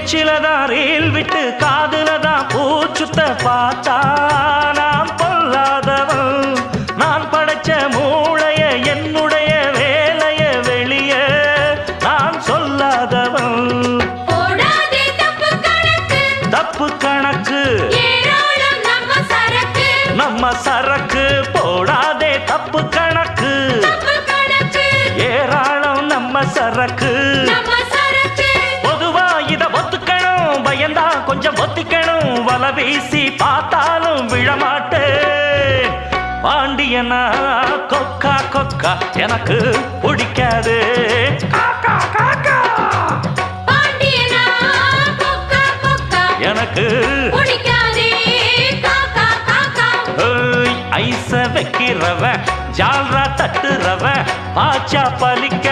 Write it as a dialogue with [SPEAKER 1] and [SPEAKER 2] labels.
[SPEAKER 1] பேச்சிலதான் reel விட்டு காதுலதான் பூச்சுத்த பார்த்தா நான் பொல்லாதவன். நான் படைச்ச மூளைய என்னுடைய வேலைய வெளிய நான் சொல்லாதவன். தப்பு கணக்கு நம்ம சரக்கு போடாதே தப்பு கணக்கு ஏராளம் நம்ம சரக்கு. பொதுவா இத ஒத்துக்கணும் பயந்தா கொஞ்சம் ஒத்திக்கணும் வல வீசி பார்த்தாலும் விழமாட்டேன். பாண்டியனா கொக்கா கொக்கா எனக்கு பிடிக்காது. காக்கா காக்கா எனக்கு ஐச வைக்கிறவ ஜால்ரா தட்டுறவ பாச்சா பலிக்க